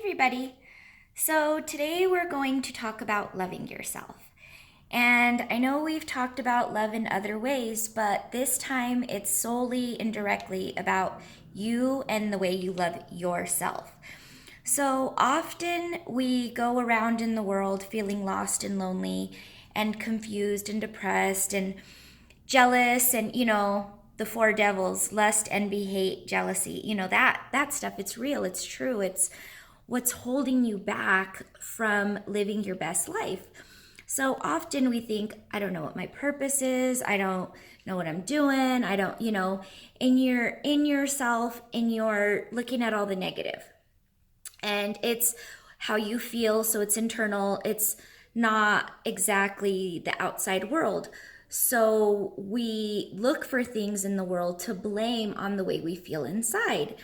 everybody. So, today we're going to talk about loving yourself. And I know we've talked about love in other ways, but this time it's solely and directly about you and the way you love yourself. So often we go around in the world feeling lost and lonely and confused and depressed and jealous and the four devils: lust, envy, hate, jealousy. That stuff. It's real, it's true, it's what's holding you back from living your best life. So often we think, I don't know what my purpose is, I don't know what I'm doing, I don't, and you're in yourself and you're looking at all the negative. And it's how you feel, so it's internal, it's not exactly the outside world. So we look for things in the world to blame on the way we feel inside.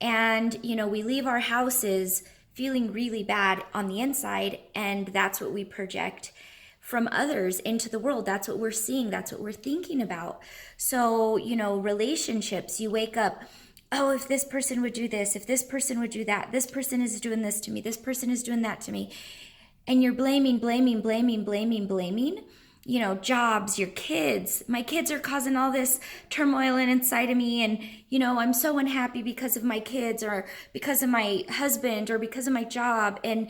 And, we leave our houses feeling really bad on the inside, and that's what we project from others into the world. That's what we're seeing, that's what we're thinking about. So, relationships, you wake up, oh, if this person would do this, if this person would do that, this person is doing this to me, this person is doing that to me. And you're blaming, jobs, your kids. My kids are causing all this turmoil inside of me. And, I'm so unhappy because of my kids or because of my husband or because of my job. And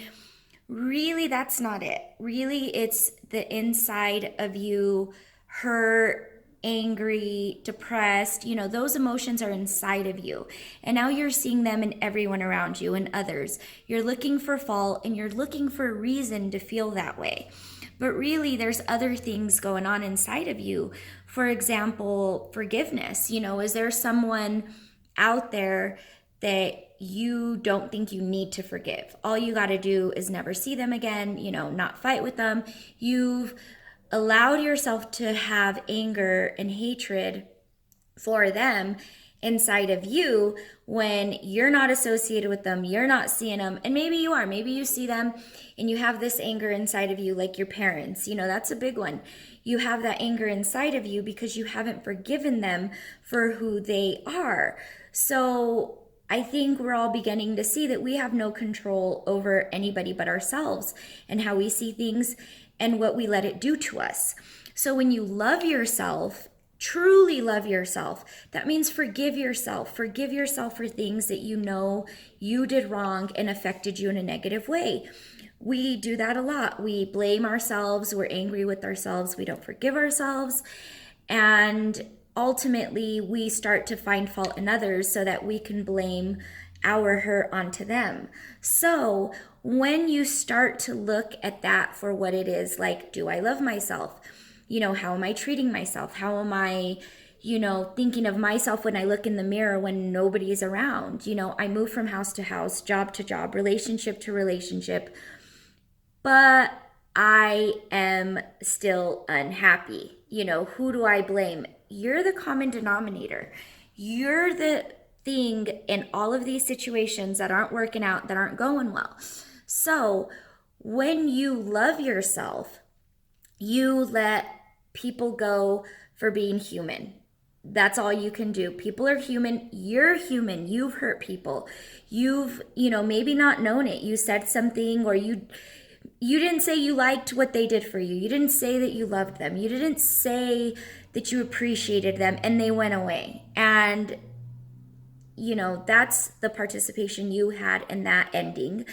really, that's not it. Really, it's the inside of you, hurt, angry, depressed. Those emotions are inside of you. And now you're seeing them in everyone around you and others. You're looking for fault and you're looking for a reason to feel that way. But really, there's other things going on inside of you. For example, forgiveness. Is there someone out there that you don't think you need to forgive? All you got to do is never see them again, not fight with them. You've allowed yourself to have anger and hatred for them inside of you when you're not associated with them, you're not seeing them. And maybe you are, maybe you see them and you have this anger inside of you, like your parents. That's a big one. You have that anger inside of you because you haven't forgiven them for who they are. So I think we're all beginning to see that we have no control over anybody but ourselves and how we see things and what we let it do to us. So when you love yourself, truly love yourself, that means forgive yourself. Forgive yourself for things that you did wrong and affected you in a negative way. We do that a lot. We blame ourselves. We're angry with ourselves. We don't forgive ourselves. And ultimately, we start to find fault in others so that we can blame our hurt onto them. So when you start to look at that for what it is, like, do I love myself? How am I treating myself? How am I, thinking of myself when I look in the mirror when nobody's around? I move from house to house, job to job, relationship to relationship, but I am still unhappy. Who do I blame? You're the common denominator. You're the thing in all of these situations that aren't working out, that aren't going well. So when you love yourself, you let people go for being human. That's all you can do. People are human. You're human. You've hurt people. You've, maybe not known it. You said something, or you didn't say you liked what they did for you. You didn't say that you loved them. You didn't say that you appreciated them, and they went away. And that's the participation you had in that ending.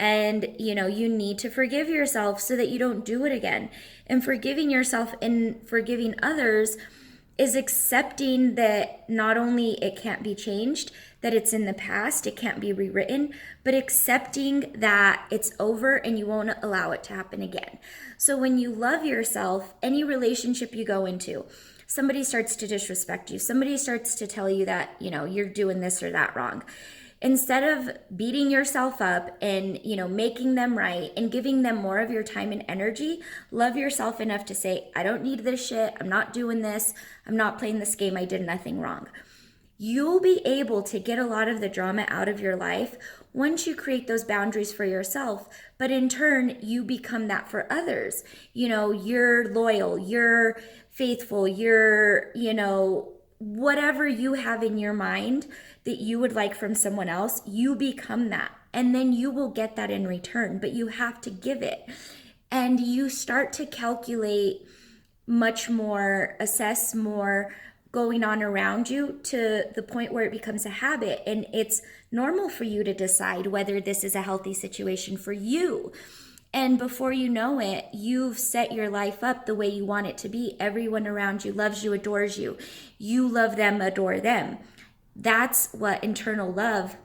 And, you need to forgive yourself so that you don't do it again. And forgiving yourself and forgiving others is accepting that not only it can't be changed, that it's in the past, it can't be rewritten, but accepting that it's over and you won't allow it to happen again. So when you love yourself, any relationship you go into, somebody starts to disrespect you, somebody starts to tell you that, you're doing this or that wrong. Instead of beating yourself up and, making them right and giving them more of your time and energy, love yourself enough to say, I don't need this shit. I'm not doing this. I'm not playing this game. I did nothing wrong. You'll be able to get a lot of the drama out of your life once you create those boundaries for yourself. But in turn, you become that for others. You're loyal, you're faithful, you're, whatever you have in your mind that you would like from someone else, you become that. And then you will get that in return, but you have to give it. And you start to calculate much more, assess more going on around you to the point where it becomes a habit. And it's normal for you to decide whether this is a healthy situation for you. And before you know it, you've set your life up the way you want it to be. Everyone around you loves you, adores you. You love them, adore them. That's what internal love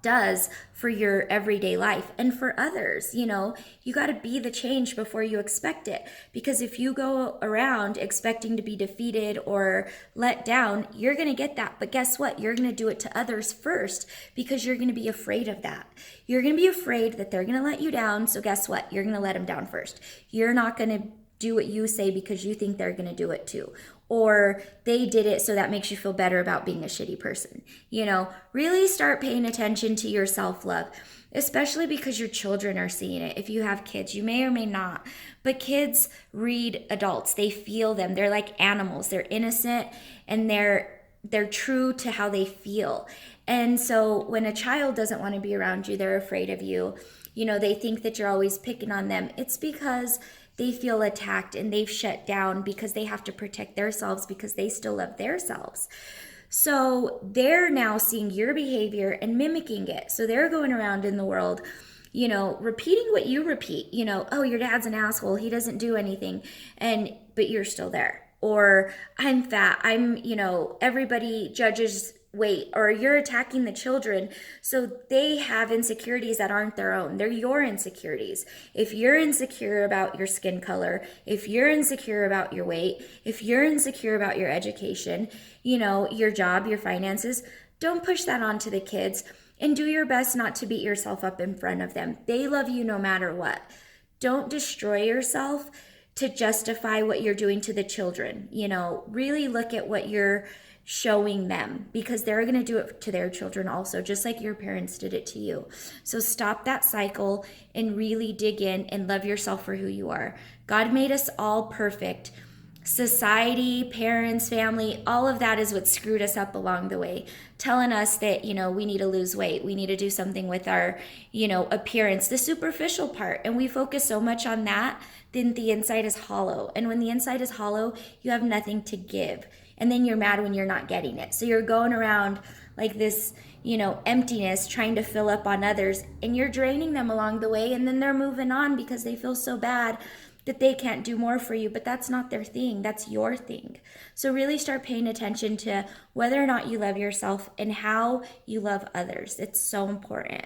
does for your everyday life and for others. You know, you got to be the change before you expect it, because if you go around expecting to be defeated or let down, you're going to get that. But guess what? You're going to do it to others first, because you're going to be afraid of that. You're going to be afraid that they're going to let you down. So guess what? You're going to let them down first. You're not going to do what you say because you think they're going to do it too. Or they did it, so that makes you feel better about being a shitty person. You know, really start paying attention to your self-love, especially because your children are seeing it. If you have kids, you may or may not, but kids read adults. They feel them. They're like animals. They're innocent, and they're true to how they feel. And so when a child doesn't want to be around you, they're afraid of you. You know, they think that you're always picking on them. It's because they feel attacked and they've shut down because they have to protect themselves because they still love themselves. So they're now seeing your behavior and mimicking it. So they're going around in the world, you know, repeating what you repeat. You know, oh, your dad's an asshole. He doesn't do anything. But you're still there. Or I'm fat. You know, everybody judges weight, or you're attacking the children. So they have insecurities that aren't their own. They're your insecurities. If you're insecure about your skin color, if you're insecure about your weight, if you're insecure about your education, you know, your job, your finances, don't push that onto the kids, and do your best not to beat yourself up in front of them. They love you no matter what. Don't destroy yourself to justify what you're doing to the children. You know, really look at what you're showing them, because they're going to do it to their children also, just like your parents did it to you. So stop that cycle and really dig in and love yourself for who you are. God made us all perfect. Society, parents, family, all of that is what screwed us up along the way, telling us that, you know, we need to lose weight, we need to do something with our, you know, appearance, the superficial part. And we focus so much on that, then the inside is hollow. And when the inside is hollow, you have nothing to give. And then you're mad when you're not getting it. So you're going around like this, you know, emptiness, trying to fill up on others, and you're draining them along the way. And then they're moving on because they feel so bad that they can't do more for you. But that's not their thing. That's your thing. So really start paying attention to whether or not you love yourself and how you love others. It's so important.